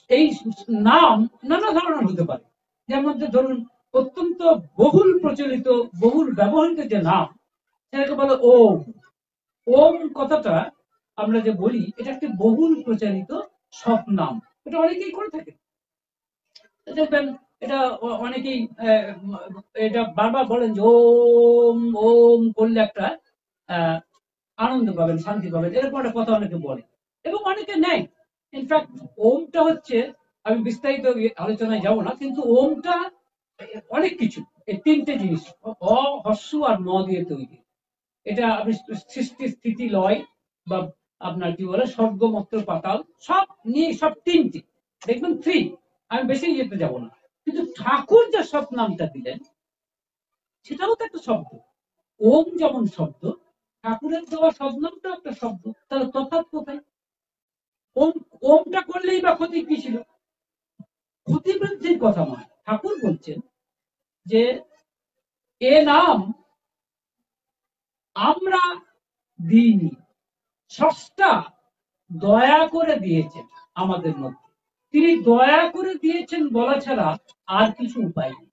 [SPEAKER 1] এই নাম নানা ধরনের হতে পারে। যার মধ্যে ধরুন অত্যন্ত বহুল প্রচলিত, বহুল ব্যবহৃত যে নাম, সেটাকে বলে ওম। ওম কথাটা আমরা যে বলি, এটা একটি বহুল প্রচারিত সৎ নাম। এটা অনেকেই করে থাকে। দেখবেন এটা অনেকেই এটা বারবার বলেন যে ওম ওম করলে একটা আনন্দ পাবেন, শান্তি পাবেন, এরকম একটা কথা অনেকে বলে এবং অনেকে নেয়। ইনফ্যাক্ট ওমটা হচ্ছে, আমি বিস্তারিত আলোচনায় যাব না, কিন্তু ওমটা অনেক কিছু। এই তিনটে জিনিস, অ, হস্য আর ম দিয়ে তৈরি। এটা আপনি সৃষ্টি, স্থিতি, লয় বা আপনার কি বলে স্বর্গ, মত্র, পাতাল সব নিয়ে, সব তিনটি দেখবেন থ্রি। আমি বেশি যেতে যাব না। কিন্তু ঠাকুর যে সব নামটা দিলেন সেটাও তো একটা শব্দ। ওম যেমন শব্দ, ঠাকুরের দেওয়া সদনামটা একটা শব্দ। তাহলে তফাৎ কোথায়? ওম, ওমটা করলেই বা ক্ষতি কি ছিল? ক্ষতি বৃদ্ধির কথা নয়। ঠাকুর বলছেন যে এ নাম আমরা দিইনি, স্রষ্টা দয়া করে দিয়েছেন আমাদের মধ্যে। তিনি দয়া করে দিয়েছেন বলা ছাড়া আর কিছু উপায় নেই।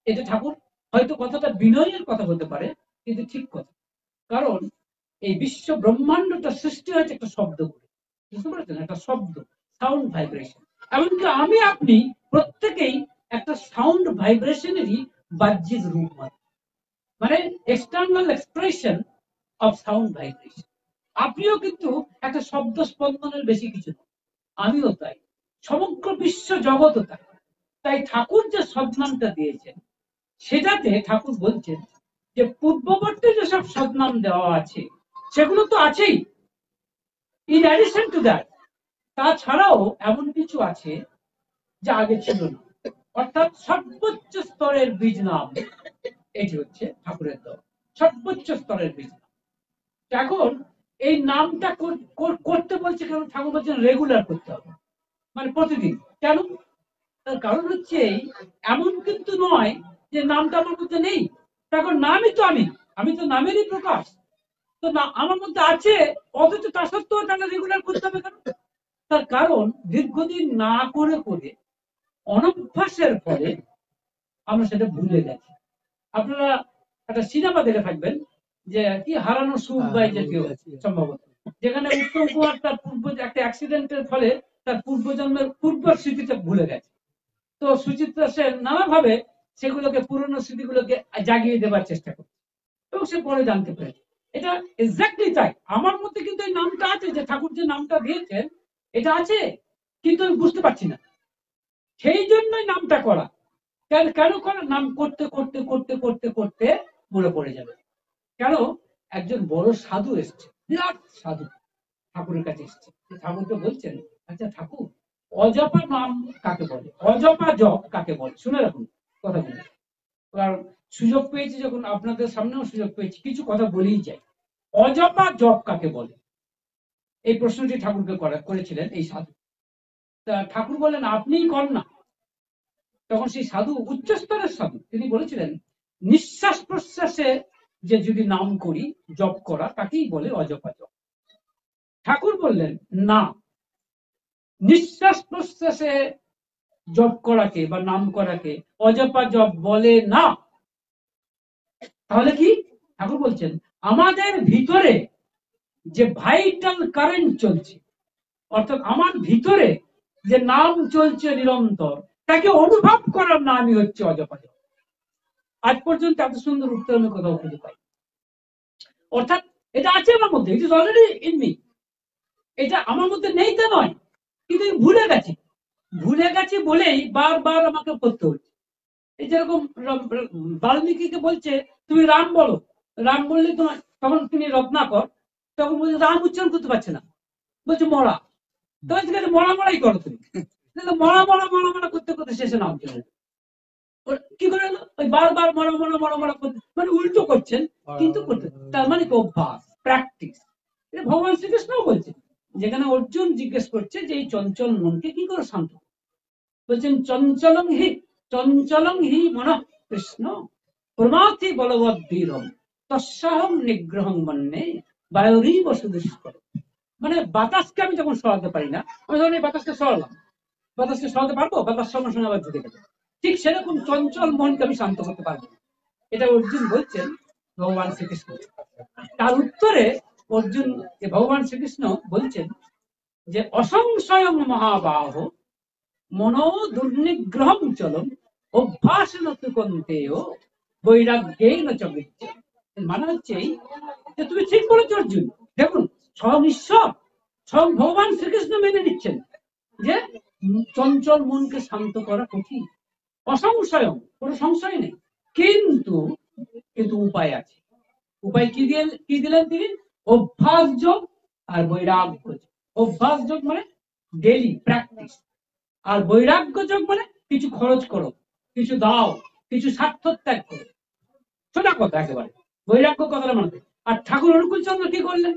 [SPEAKER 1] এটা ঠাকুর হয়তো কথাটা বিনয়ের কথা হতে পারে, কিন্তু ঠিক কথা। কারণ এই বিশ্ব ব্রহ্মাণ্ডটা সৃষ্টি হয়েছে একটা শব্দ করে। বুঝতে পারছেন? একটা শব্দ, সাউন্ড ভাইব্রেশন। এমনকি আমি আপনি প্রত্যেকেই একটা সাউন্ড ভাইব্রেশনেরই বাহ্যিক রূপ মাত্র, মানে external expression of sound vibration. আপনিও কিন্তু একটা শব্দ স্পন্দনের বেশি কিছু না, আমিও তাই, সমগ্র বিশ্ব জগৎও তাই। তাই ঠাকুর যে সদনামটা দিয়েছেন, সেটাতে ঠাকুর বলছেন যে পূর্ববর্তী যেসব সদনাম দেওয়া আছে সেগুলো তো আছেই, ইন অ্যাডিশন টু দ্যাট তাছাড়াও এমন কিছু আছে যা আগে ছিল না। অর্থাৎ সর্বোচ্চ স্তরের বীজ নাম এটি হচ্ছে ঠাকুরের দেওয়া সর্বোচ্চ স্তরের বীজ নাম। এখন এই নামটা করতে বলছে কেন? ঠাকুর বলছেন রেগুলার করতে হবে, মানে প্রতিদিন। কেন? তার কারণ হচ্ছে এমন কিন্তু নয় যে নামটা আমার মধ্যে নেই। তখন নামই তো আমি, আমি তো নামেরই প্রকাশ। তো না আমার মধ্যে আছে, অথচ তা সত্ত্বেও তাকে রেগুলার করতে হবে কেন? তার কারণ দীর্ঘদিন না করে করে অনভ্যাসের ফলে আমরা সেটা ভুলে গেছি। আপনারা একটা সিনেমা দেখে থাকবেন যে কি হারানো সুখ বা জাতীয়, সম্ভবত, যেখানে উত্তম কুমার তার পূর্ব একটা অ্যাক্সিডেন্টের ফলে তার পূর্বজন্মের পূর্ব স্মৃতিটা ভুলে গেছে। তো সুচিত্রা সেন নানাভাবে সেগুলোকে, পুরনো স্মৃতিগুলোকে জাগিয়ে দেবার চেষ্টা করছে এবং সে পরে জানতে পেরেছে। এটা এক্স্যাক্টলি তাই। আমার মধ্যে কিন্তু এই নামটা আছে, যে ঠাকুর যে নামটা দিয়েছেন এটা আছে, কিন্তু আমি বুঝতে পারছি না। সেই জন্যই নামটা করা। কেন কেন করা? নাম করতে করতে করতে করতে করতে মনে পড়ে যাবে। কেন? একজন বড় সাধু এসছে, বিরাট সাধু ঠাকুরের কাছে এসছে। ঠাকুরকে বলছেন, আচ্ছা ঠাকুর, অজপা নাম কাকে বলে, অজপা জপ কাকে বলে? শুনে রাখুন কথাগুলো, কারণ সুযোগ পেয়েছি যখন, আপনাদের সামনেও সুযোগ পেয়েছি, কিছু কথা বলেই যাই। অজপা জপ কাকে বলে? এই প্রশ্নটি ঠাকুরকে করেছিলেন এই সাধু। তা ঠাকুর বলেন আপনিই কর না। তখন সেই সাধু, উচ্চস্তরের সাধু, তিনি বলেছিলেন নিঃশ্বাস প্রশ্বাসে যে যদি নাম করি, জপ করা, তাকেই বলে অজপা জপ। ঠাকুর বললেন না, নিঃশ্বাস প্রশ্বাসে জপ করাকে বা নাম করাকে অজপা জপ বলে না। তাহলে কি? ঠাকুর বলছেন আমাদের ভিতরে যে ভাইটাল কারেন্ট চলছে, অর্থাৎ আমার ভিতরে যে নাম চলছে নিরন্তর, তাকে অনুভব করার নামই হচ্ছে অজপা জপ। আজ পর্যন্ত এত সুন্দর উত্তর আমি কোথাও খুঁজে পাই। অর্থাৎ এটা আছে আমার মধ্যে, it is already in me. এটা আমার মধ্যে নেই তা নয়, কিন্তু ভুলে গেছি বলেই বারবার আমাকে করতে হচ্ছে। এই যেরকম বাল্মীকিকে বলছে তুমি রাম বলো, রাম বললে তোমার, তখন তিনি রত্নাকর, তখন বলছে রাম উচ্চারণ করতে পারছে না, বলছে মরা। তখন ঠিক আছে, মরা মরাই করো তুমি। মরা মরা মরা মরা করতে করতে শেষে নাম চলে কি করে ওই বারবার মরা মরা মরা মরা করতে, মানে উল্টো করছেন কিন্তু করতে, তার মানে অভ্যাস, প্র্যাকটিস। এটা ভগবান শ্রীকৃষ্ণও বলছেন, যেখানে অর্জুন জিজ্ঞেস করছে যে এই চঞ্চল মনকে কি করে শান্ত, বলছেন চঞ্চলং হি মন কৃষ্ণ প্রমাথি বলবৎ বীরম তস্যাহং নিগ্রহং মন্যে বায়ুরীব সুদুষ্কর। মানে বাতাসকে আমি যখন সরাতে পারি না, আমি ধরুন এই বাতাসকে সরালাম, বাতাসকে সরাতে পারবো? বাতাস সঙ্গে সঙ্গে আবার ঢুকে যাবে। ঠিক সেরকম চঞ্চল মনকে আমি শান্ত করতে পারবো। এটা অর্জুন বলছেন ভগবান শ্রীকৃষ্ণ। তার উত্তরে অর্জুন, ভগবান শ্রীকৃষ্ণ বলছেন যে অসংশয় মহাবাহ মনো দুর্নিগ্রহম চলম অভ্যাসন তুকন্তেও বৈরাগ্যেই ন চবিচ্ছ। মানে হচ্ছে যে তুমি ঠিক বলেছ অর্জুন। দেখুন, স্বয়ং ঈশ্বর, স্বয়ং ভগবান শ্রীকৃষ্ণ মেনে নিচ্ছেন যে চঞ্চল মনকে শান্ত করা কঠিন। অসংশয়, কোনো সংশয় নেই, কিন্তু কিন্তু উপায় আছে। উপায় কি দিলেন তিনি? অভ্যাস যোগ আর বৈরাগ্য যোগ। অভ্যাস যোগ মানে ডেইলি প্র্যাকটিস, আর বৈরাগ্য যোগ মানে কিছু খরচ করো, কিছু দাও, কিছু স্বার্থ ত্যাগ করো। সোজা কথা একেবারে, বৈরাগ্য কথাটা মানে। আর ঠাকুর অনুকূল চন্দ্র কি করলেন?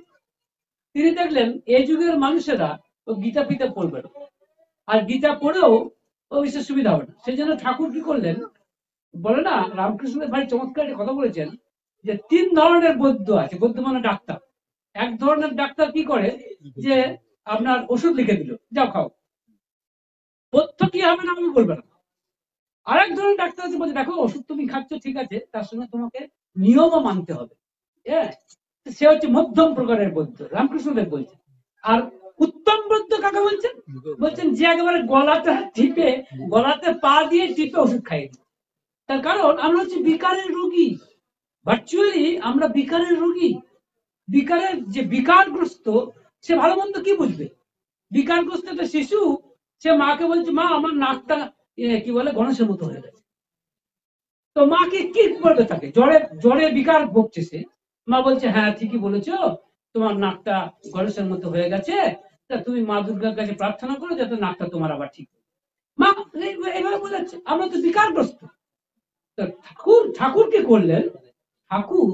[SPEAKER 1] তিনি দেখলেন এই যুগের মানুষেরা ও গীতা ফিতা পড়বে না, আর গীতা পড়েও ও বিশেষ সুবিধা হবে না। সেই জন্য ঠাকুর কি করলেন, বলে না, রামকৃষ্ণের ভাই চমৎকার একটা কথা বলেছেন যে 3 ধরনের বৈদ্য আছে। বৈদ্য মানে ডাক্তার। এক ধরনের ডাক্তার কি করে, যে আপনার ওষুধ লিখে দিল, যাও খাও, পথ্য কি হবে না আমি বলবে না। আরেক ধরনের ডাক্তার আছে, বলছে দেখো ওষুধ তুমি খাচ্ছ ঠিক আছে, তার সঙ্গে তোমাকে নিয়মও মানতে হবে। হ্যাঁ, সে হচ্ছে মধ্যম প্রকারের বৈদ্য, রামকৃষ্ণদেব বলছেন। আর উত্তম বৈদ্য কাকে বলছেন? বলছেন যে একেবারে গলাতে টিপে, গলাতে পা দিয়ে টিপে ওষুধ খাইয়ে দিচ্ছে। তার কারণ আমরা হচ্ছে বিকারের রোগী, ভার্চুয়ালি আমরা বিকারের রোগী। বিকারের যে বিকারগ্রস্ত, সে ভালো মন্দ কি বুঝবে? বিকারগ্রস্ত একটা শিশু, সে মাকে বলছে মা আমার নাকটা কি বলে গণেশের মতো হয়ে গেছে। তো মাকে কি বলবে? তাকে জ্বরে জ্বরে বিকার ভুগছে সে, মা বলছে হ্যাঁ ঠিকই বলেছো, তোমার নাকটা গণেশের মতো হয়ে গেছে, তা তুমি মা দুর্গার কাছে প্রার্থনা করো যাতে নাকটা তোমার আবার ঠিক। মা এইভাবে বোঝাচ্ছে, আমরা তো বিকারগ্রস্ত। ঠাকুর কি করলেন? ঠাকুর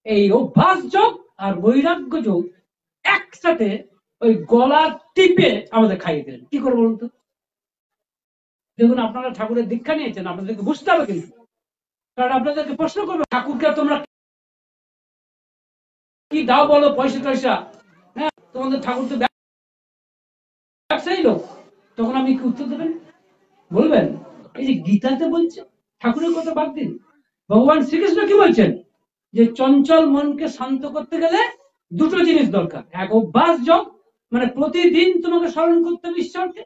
[SPEAKER 1] এই অভ্যাস যোগ আর বৈরাগ্য যোগ একসাথে ওই গলা টিপে আমাদের খাইয়ে দিলেন। কি করে বলুন তো? দেখুন, আপনারা ঠাকুরের দীক্ষা নিয়েছেন, আপনাদেরকে বুঝতে হবে কিন্তু, কারণ আপনাদেরকে প্রশ্ন করবে ঠাকুরকে তোমরা কি দাও বলো, পয়সা টয়সা। হ্যাঁ, তোমাদের ঠাকুর তো ব্যবসায়ী লোক। তখন আমি কি উত্তর দেবেন? বলবেন এই যে গীতাতে বলছে, ঠাকুরের কথা বাদ দিন, ভগবান শ্রীকৃষ্ণ কি বলছেন? যে চঞ্চল মনকে শান্ত করতে গেলে দুটো জিনিস দরকার। এক, অভ্যাস যোগ, মানে প্রতিদিন তোমাকে স্মরণ করতে হবে ঈশ্বরকে।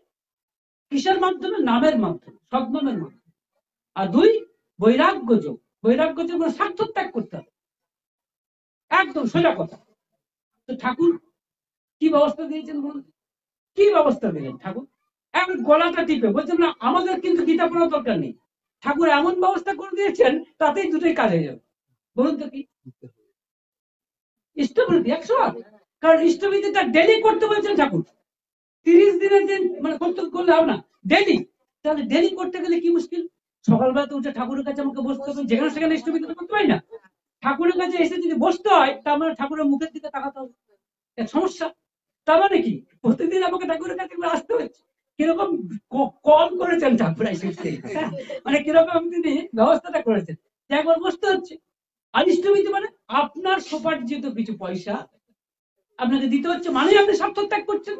[SPEAKER 1] কিসের মাধ্যমে? নামের মাধ্যমে, সদ্নামের মাধ্যমে। আর 2, বৈরাগ্য যোগ। বৈরাগ্য যোগ মানে স্বার্থ ত্যাগ করতে হবে। একদম সোজা কথা। তো ঠাকুর কি ব্যবস্থা দিয়েছেন বলুন? কি ব্যবস্থা দিলেন ঠাকুর? এখন গলাটা টিপে বলছেন না, আমাদের কিন্তু গীতা পড়ার দরকার নেই। ঠাকুর এমন ব্যবস্থা করে দিয়েছেন, তাতেই দুটোই কাজ হয়ে যাবে। বলুন তো কি? ইষ্টবৃত্তি 108। কারণ ইষ্টবৃত্তিটা ডেলি করতে বলছেন ঠাকুর। 30 দিনের দিন মানে করলে হবে না, ডেলি। তাহলে ডেলি করতে গেলে কি মুশকিল? সকালবেলা তো উঠে ঠাকুরের কাছে আমাকে বসতে হবে, যেখানে সেখানে ইষ্টবিদ্যা করতে পারি না। ঠাকুরের কাছে এসে যদি বসতে হয় তার মানে ঠাকুরের মুখের দিকে তাকাতে হবে, সমস্যা। তার মানে কি প্রতিদিন আমাকে ঠাকুরের কাছে আসতে হচ্ছে। কিরকম কল করেছেন ঠাকুর মানে কিরকম তিনি ব্যবস্থাটা করেছেন, একবার বসতে হচ্ছে। আর ইষ্টবিদ্যা মানে আপনার সোপার্জিত কিছু পয়সা আপনাকে দিতে হচ্ছে, মানে আপনি স্বার্থ ত্যাগ করছেন।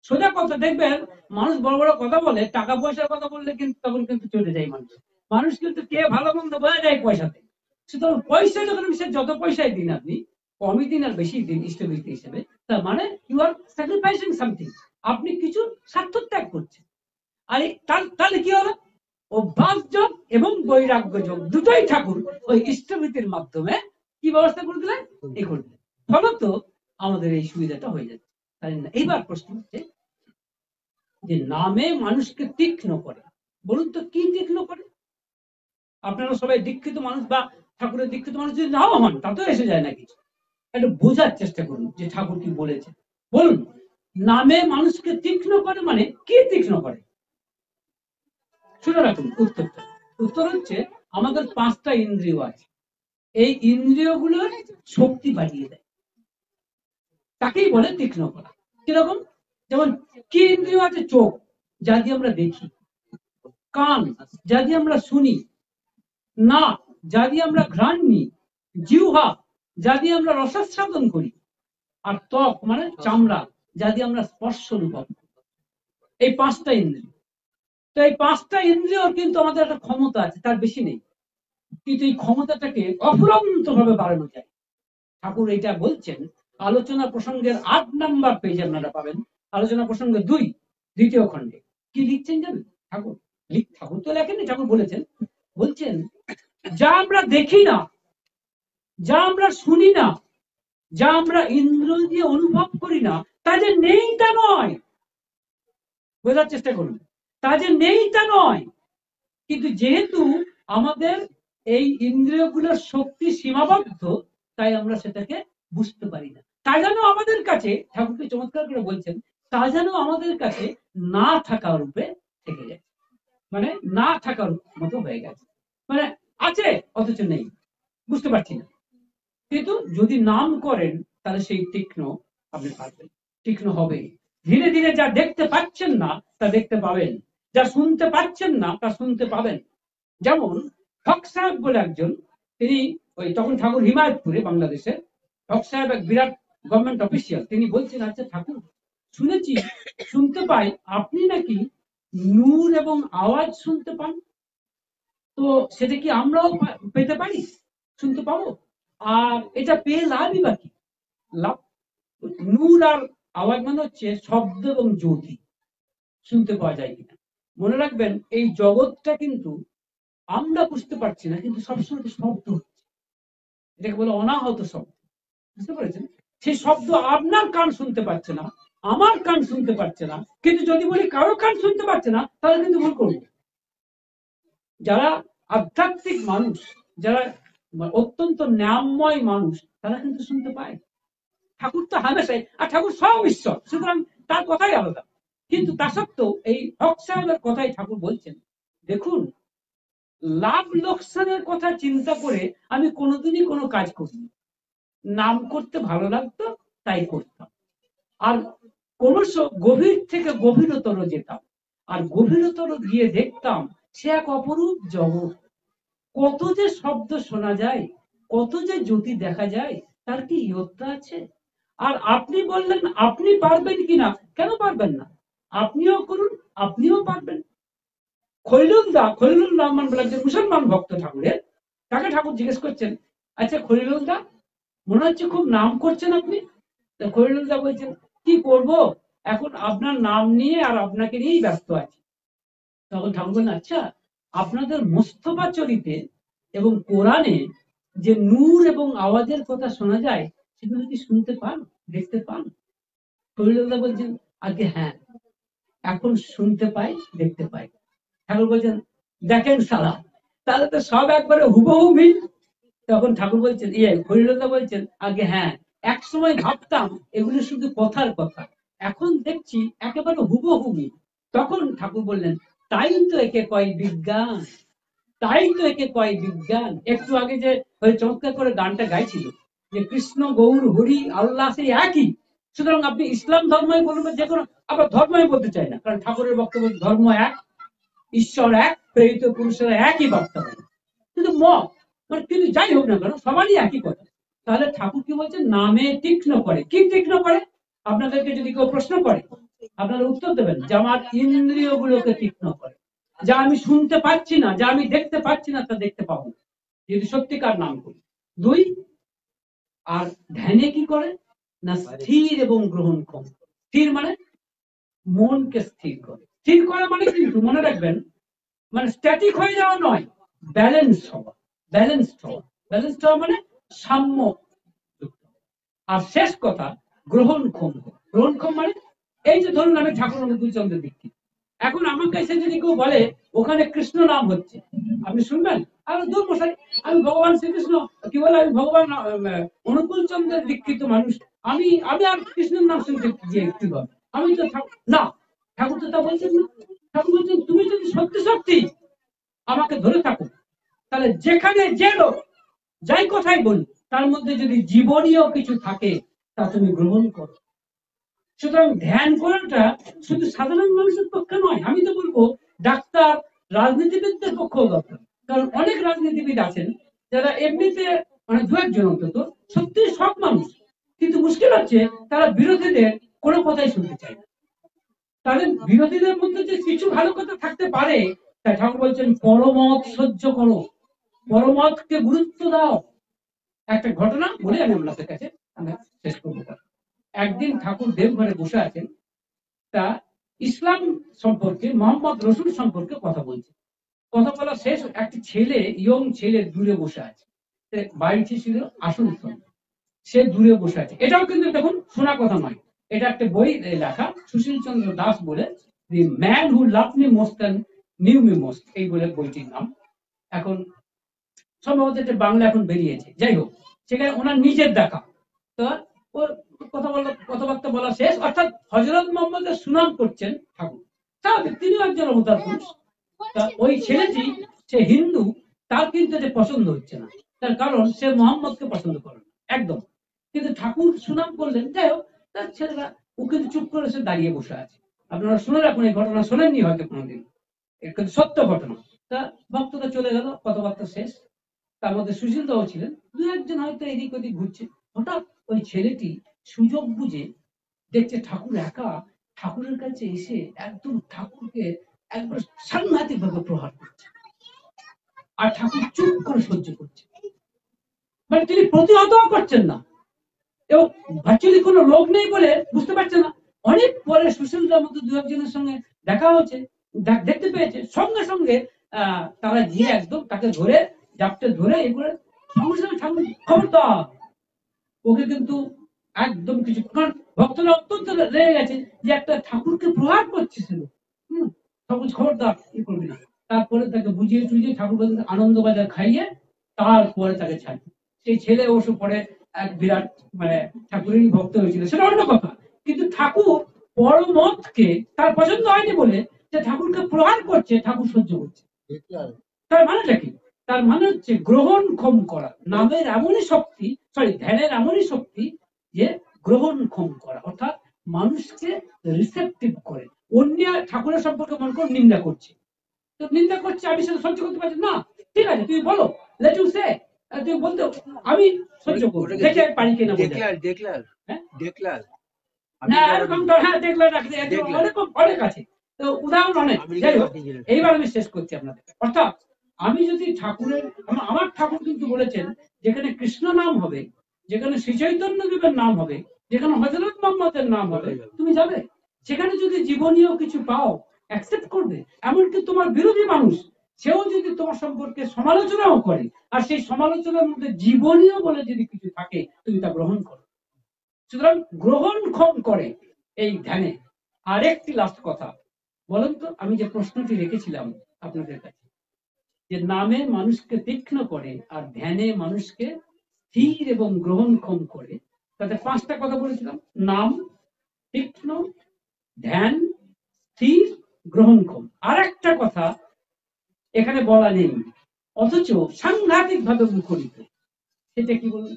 [SPEAKER 1] সোজা কথা, দেখবেন মানুষ বড় বড় কথা বলে, টাকা পয়সার কথা বললে কিন্তু তখন কিন্তু চলে যায় মানুষ। মানুষ কিন্তু কে ভালো মন্দ বোঝা যায় পয়সাতে। সুতরাং পয়সা যখন সে যত পয়সায় দিন আপনি, কমই দিন আর বেশি দিন ইষ্টবিদ্যা হিসেবে, তার মানে ইউ আর স্যাক্রিফাইসিং সামথিং, আপনি কিছু স্বার্থ ত্যাগ করছেন। আর তাহলে কি হলো, অভ্যাস যোগ এবং বৈরাগ্য যোগ দুটোই ঠাকুর ওই ইষ্টবিদ্যার মাধ্যমে কি ব্যবস্থা করে দিলেন, এই করে দিলেন। ফলত আমাদের এই সুবিধাটা হয়ে যাচ্ছে। তাই না? এইবার প্রশ্ন হচ্ছে যে নামে মানুষকে তীক্ষ্ণ করে, বলুন তো কি তীক্ষ্ণ করে? আপনারা সবাই দীক্ষিত মানুষ বা ঠাকুরের দীক্ষিত মানুষ যদি নাও হন, তাতেও এসে যায় না কিছু। একটু বোঝার চেষ্টা করুন যে ঠাকুর কি বলেছে। বলুন, নামে মানুষকে তীক্ষ্ণ করে মানে কি তীক্ষ্ণ করে? শুনে রাখুন উত্তরটা। উত্তর হচ্ছে আমাদের 5টা ইন্দ্রিয় আছে, এই ইন্দ্রিয়গুলোর শক্তি বাড়িয়ে দেয়, তাকেই বলে তীক্ষ্ণ করা। কিরকম? যেমন কি ইন্দ্রিয় আছে? চোখ, যা দিয়ে আমরা দেখি; কান, যা দিয়ে আমরা শুনি; নাক, যা দিয়ে আমরা ঘ্রাণ নিই; জিহ্বা, যা দিয়ে আমরা রসাস্বাদন করি; আর ত্বক মানে চামড়া, যা দিয়ে আমরা স্পর্শ অনুভব করি। এই 5টা ইন্দ্রিয়। তো এই 5টা ইন্দ্রিয়র কিন্তু আমাদের একটা ক্ষমতা আছে, তার বেশি নেই, কিন্তু এই ক্ষমতাটাকে অফুরন্ত ভাবে বাড়ানো যায়। ঠাকুর এটা বলছেন আলোচনা প্রসঙ্গের 8 নম্বর পেজে আপনারা পাবেন, আলোচনা প্রসঙ্গে 2, দ্বিতীয় খণ্ডে। কি লিখছেন জানেন ঠাকুর? ঠাকুর তো লেখেননি, ঠাকুর বলেছেন, বলছেন যা আমরা দেখি না, যা আমরা শুনি না, যা আমরা ইন্দ্রিয় দিয়ে অনুভব করি না, তা যে নেই তা নয়। বোঝার চেষ্টা করুন, তা যে নেই তা নয়, কিন্তু যেহেতু আমাদের এই ইন্দ্রিয়গুলোর শক্তি সীমাবদ্ধ, তাই আমরা সেটাকে বুঝতে পারি না। তা যেন আমাদের কাছে, ঠাকুরকে চমৎকার করে বলছেন, তা যেন আমাদের কাছে না থাকা রূপে থেকে যায়, মানে না থাকার মতো হয়ে গেছে, মানে আছে অথচ নেই, বুঝতে পারছি না। কিন্তু যদি নাম করেন তাহলে সেই তীক্ষ্ণ আপনি পারবেন, তীক্ষ্ণ হবে। ধীরে ধীরে যা দেখতে পাচ্ছেন না তা দেখতে পাবেন, যা শুনতে পাচ্ছেন না তা শুনতে পাবেন। যেমন হক সাহেব বলে একজন, তিনি ওই তখন ঠাকুর হিমায়তপুরে বাংলাদেশে, হক সাহেব এক বিরাট গভর্নমেন্ট অফিসিয়াল, তিনি বলছেন, আচ্ছা ঠাকুর, শুনেছি, শুনতে পাই আপনি নাকি নূর এবং আওয়াজ শুনতে পান, তো সেটা কি আমরাও পেতে পারি, শুনতে পাবো? আর এটা পেয়ে লাভই বা কি? লাভ, নূর আর আওয়াজ মানে হচ্ছে শব্দ এবং জ্যোতি, শুনতে পাওয়া যায় কিনা। মনে রাখবেন এই জগৎটা কিন্তু আমরা বুঝতে পারছি না, কিন্তু সবসময় শব্দ হচ্ছে, এটাকে বলে অনাহত শব্দ, বুঝতে পেরেছেন? সেই শব্দ আপনার কান শুনতে পাচ্ছে না, আমার কান শুনতে পাচ্ছে না, কিন্তু যদি বলি কারো কান শুনতে পাচ্ছে না, তাহলে কিন্তু ভুল করবো। যারা আধ্যাত্মিক মানুষ, যারা অত্যন্ত ন্যায়ময় মানুষ, তারা কিন্তু শুনতে পায়। ঠাকুর তো হামেশাই, আর ঠাকুর সব ঈশ্বর, সুতরাং তার কথাই আলাদা। কিন্তু তা সত্ত্বেও এই হক সাহেবের কথাই ঠাকুর বলছেন, দেখুন, লাভ লোকসানের কথা চিন্তা করে আমি কোনোদিনই কোনো কাজ করিনি, নাম করতে ভালো লাগতো তাই করতাম, আর ক্রমশ গভীর থেকে গভীরতর যেতাম, আর গভীরতর গিয়ে দেখতাম সে এক অপরূপ জগৎ, কত যে শব্দ শোনা যায়, কত যে জ্যোতি দেখা যায়, তার কি ইয়ত্তা আছে? আর আপনি বললেন আপনি পারবেন কিনা, কেন পারবেন না? আপনিও করুন, আপনিও পারবেন। খলিলুল রহমান বলে একজন মুসলমান ভক্ত ঠাকুরের, তাকে ঠাকুর জিজ্ঞেস করছেন, আচ্ছা খলিলুল দা, মনে হচ্ছে খুব নাম করছেন আপনি। খলিলুল দা বলছেন, কি করব, এখন আপনার নাম নিয়ে আর আপনাকে নিয়েই ব্যস্ত আছি। তখন ঠাকুর বললেন, আচ্ছা আপনাদের মোস্তফা চরিতে এবং কোরআনে যে নূর এবং আওয়াজের কথা শোনা যায়, সেগুলো কি শুনতে পান, দেখতে পান? খলিলুল দা বলছেন, আগে হ্যাঁ, এখন শুনতে পাই, দেখতে পাই। ঠাকুর বলছেন, দেখেন সালা, তাহলে তো সব একবারে হুবহু মিল। তখন ঠাকুর বলছেন, খলিলুল্লাহ বলছেন, আগে হ্যাঁ, এক সময় ভাবতাম এগুলো শুধু কথার কথা, এখন দেখছি একেবারে হুবহু মিল। তখন ঠাকুর বললেন, তাই তো একে কয় বিজ্ঞান। তাই তো একে কয় বিজ্ঞান। একটু আগে যে ওই চমৎকার করে গানটা গাইছিল যে কৃষ্ণ গৌর হরি আল্লাহ সেই একই, সুতরাং আপনি ইসলাম ধর্মই বলবেন, যে কোনো আবার ধর্মই বলতে চাই না, কারণ ঠাকুরের বক্তব্য ধর্ম এক, ঈশ্বর এক, প্রেরিত পুরুষেরা একই বক্তব্য, কিন্তু মত মানে কিন্তু যাই হোক না কেন সবারই একই কথা। তাহলে ঠাকুর কি বলছেন, নামে তীক্ষ্ণ করে। কি তীক্ষ্ণ করে? আপনাদেরকে যদি কেউ প্রশ্ন করে আপনারা উত্তর দেবেন যে আমার ইন্দ্রিয় গুলোকে তীক্ষ্ণ করে, যা আমি শুনতে পাচ্ছি না, যা আমি দেখতে পাচ্ছি না, তা দেখতে পাবো যদি সত্যিকার নাম করি। দুই, আর ধ্যানে কি করে না স্থির এবং গ্রহণক্ষম। স্থির মানে মনকে স্থির করে। স্থির করা মানে কিন্তু মনে রাখবেন, মানে স্ট্যাটিক হয়ে যাওয়া নয়, ব্যালেন্স হওয়া। ব্যালেন্সড হওয়া, ব্যালেন্সড হওয়া মানে সাম্য। আর শেষ কথা, গ্রহণক্ষম। গ্রহণক্ষম মানে এই যে ধরুন আমি ঠাকুর অনুকূলচন্দ্র দীক্ষিত, এখন আমার কাছে যদি কেউ বলে ওখানে কৃষ্ণ নাম হচ্ছে, আপনি শুনবেন? আর দূর মশাই, আমি ভগবান শ্রীকৃষ্ণ কি বলে, আমি ভগবান অনুকূলচন্দ্রের দীক্ষিত মানুষ, আমি আমি আর কৃষ্ণের নাম শুনতে গিয়ে একটু আমি তো না, ঠাকুর তো তা বলছেন না। ঠাকুর বলছেন তুমি যদি সত্যি সত্যি আমাকে ধরে থাকো, তাহলে যেখানে যে লোক যাই কথাই বলি তার মধ্যে যদি জীবনীয় কিছু থাকে তা তুমি গ্রহণ করো। সুতরাং ধ্যান করাটা শুধু সাধারণ মানুষের পক্ষে নয়, আমি তো বলবো ডাক্তার, রাজনীতিবিদদের পক্ষেও দরকার। কারণ অনেক রাজনীতিবিদ আছেন যারা এমনিতে মানে দু একজন অন্তত সত্যি সব মানুষ, কিন্তু মুশকিল হচ্ছে তারা বিরোধীদের কোনো কথাই শুনতে চায় না। তাদের বিরোধীদের মধ্যে যে কিছু ভালো কথা থাকতে পারে, তাই ঠাকুর বলছেন পরমত সহ্য করো, পরমতকে গুরুত্ব দাও। একটা ঘটনা বলে আমি আপনাদের কাছে আমরা শেষ করবো। একদিন ঠাকুর দেবঘরে বসে আছেন, তা ইসলাম সম্পর্কে, মোহাম্মদ রসুল সম্পর্কে কথা বলছে। কথা বলা শেষ, একটি ছেলে, ইয়ং ছেলে দূরে বসে আছে, বাড়িটি ছিল আসানসোল, সে দূরে বসে আছে। এটাও কিন্তু দেখুন শোনা কথা নয়, এটা একটা বই লেখা, সুশীল চন্দ্র দাস বলে, the man who love me most and new me most, এই বলে বইটির নাম। এখন সম্ভবত এটা বাংলা এখন বেরিয়েছে, যাই হোক, সেখানে ওনার নিজের দেখা। তো ওর কথাবার্তা বলা শেষ, অর্থাৎ হযরত মুহাম্মদের সুনাম করছেন ঠাকুর, স্বাভাবিক, তিনিও একজন অবতার পুরুষ। তা ওই ছেলেটি, সে হিন্দু, তার কিন্তু যে পছন্দ হচ্ছে না, তার কারণ সে মোহাম্মদকে পছন্দ করে না একদম। কিন্তু ঠাকুর সুনাম করলেন, যাই হোক, তার ছেলেরা ও কিন্তু চুপ করে সে দাঁড়িয়ে বসে আছে। আপনারা শুনে রাখুন, এই ঘটনা শোনেননি হয়তো কোনোদিন, কিন্তু সত্য ঘটনা। তা ভক্তরা চলে গেল, কথাবার্তা শেষ। তার মধ্যে সুশীল দাও ছিলেন, দু একজন হয়তো এদিক ওদিক ঘুরছে। হঠাৎ ওই ছেলেটি সুযোগ বুঝে দেখছে ঠাকুর একা, ঠাকুরের কাছে এসে একদম ঠাকুরকে একবার সাংঘাতিক ভাবে প্রহার করছে, আর ঠাকুর চুপ করে সহ্য করছে, মানে তিনি প্রতিহত করছেন না, এবং ভার্চুয়ালি কোনো লোক নেই বলে বুঝতে পারছে না। অনেক পরে সুশীলদার মধ্যে দু একজনের সঙ্গে দেখা হচ্ছে, দেখতে পেয়েছে, সঙ্গে সঙ্গে তারা গিয়ে একদম তাকে ধরে, জাপটে ধরে এগুলো সঙ্গে সঙ্গে ঠাকুর খবরদার, ওকে কিন্তু একদম কিছু, কারণ ভক্তরা অত্যন্ত রেগে গেছে যে একটা ঠাকুরকে প্রহার করছিল। ঠাকুর খবরদার কি করবি না। তারপরে তাকে বুঝিয়ে টুঝিয়ে ঠাকুর আনন্দ বাজার খাইয়ে তারপরে তাকে ছাড়বে। সেই ছেলে অবশ্য পরে এক বিরাট মানে ঠাকুরেরই ভক্ত হয়েছিল, সেটা অন্য কথা। কিন্তু ঠাকুর পরমতকে তার পছন্দ হয়নি বলে যে ঠাকুরকে প্রহার করছে, ঠাকুর সহ্য করছে। তার মানেটা কি? তার মানে হচ্ছে গ্রহণক্ষম করা, নামের এমনই শক্তি, সরি ধ্যানের এমনই শক্তি যে গ্রহণক্ষম করা, অর্থাৎ মানুষকে রিসেপটিভ করে। অন্য ঠাকুরের সম্পর্কে মনে করুন নিন্দা করছে, তো নিন্দা করছে, আমি সেটা সহ্য করতে পারছি না, ঠিক আছে তুমি বলো, লেট ইউ সে, তুমি বলতে, আমি সহ্য করবো, দেখে পারি কিনা দেখলাম। না এরকম তো, হ্যাঁ দেখলাম, এরকম অনেক আছে, তো উদাহরণ অনেক। যাই হোক, এইবার আমি শেষ করছি আপনাদের। অর্থাৎ আমি যদি ঠাকুরের, আমার ঠাকুর কিন্তু বলেছেন যেখানে কৃষ্ণ নাম হবে, যেখানে শ্রী চৈতন্য দেবের নাম হবে, যেখানে হযরত মুহাম্মদের নাম হবে, তুমি যাবে। সেখানে যদি জীবনীয় কিছু পাও, অ্যাকসেপ্ট করবে। এমনকি তোমার বিরোধী মানুষ, সেও যদি তোমার সম্পর্কে সমালোচনাও করে, আর সেই সমালোচনার মধ্যে জীবনীয় বলে যদি কিছু থাকে, তুমি তা গ্রহণ করো। সুতরাং গ্রহণক্ষম করে এই ধ্যানে। আর একটি লাস্ট কথা বলেন তো, আমি যে প্রশ্নটি রেখেছিলাম আপনাদের কাছে, যে নামে মানুষকে তীক্ষ্ণ করে আর ধ্যানে মানুষকে স্থির এবং গ্রহণক্ষম করে, তাতে পাঁচটা কথা বলেছিলাম: নাম, তীক্ষ্ণ, ধ্যান, স্থির, গ্রহণক্ষম। আর একটা কথা এখানে বলা নেই, অথচ সাংঘাতিক ভাবে মুখরিত। সেটা কি বলুন?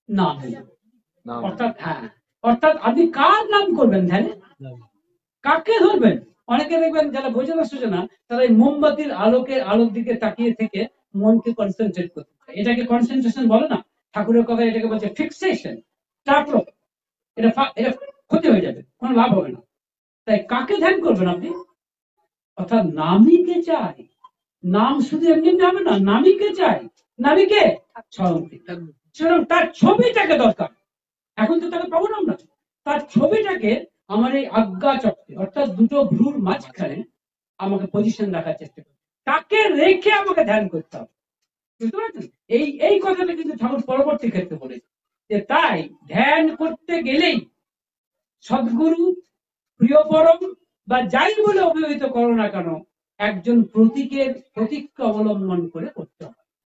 [SPEAKER 1] নাম। অর্থাৎ হ্যাঁ, অর্থাৎ আপনি কার নাম করবেন ধ্যানে, কাকে ধরবেন? অনেকে দেখবেন যারা বোঝে না সোজে না, তারা এই মোমবাতির আলোর দিকে তাকিয়ে থেকে মনকে কনসেন্ট্রেট করতে পারে। এটাকে কনসেন্ট্রেশন বলে না, ঠাকুরের কথা এটাকে বলছে ফিক্সেশন। তারপর এটা এটা ক্ষতি হয়ে যাবে, কোনো লাভ হবে না। তাই কাকে ধ্যান করবেন আপনি? অর্থাৎ নামই কে চাই। নাম শুধু এমনি হবে না, নামই কে চাই। নামই কে? সুতরাং তার ছবিটাকে দরকার। এখন তো তাকে পাবো না আমরা। তার ছবিটাকে আমার এই আজ্ঞা চক্রে, অর্থাৎ দুটো ভ্রুর মাঝখানে আমাকে পজিশন রাখার চেষ্টা করবে। তাকে রেখে আমাকে ধ্যান করতে হবে। বুঝতে পারছেন? এই কথাটা কিন্তু ঠাকুর পরবর্তী ক্ষেত্রে বলেছে যে তাই ধ্যান করতে গেলেই সদ্গুরু, প্রিয় পরম বা যাই বলে অভিহিত করো না কেন, একজন প্রতীককে অবলম্বন করে করতে হবে।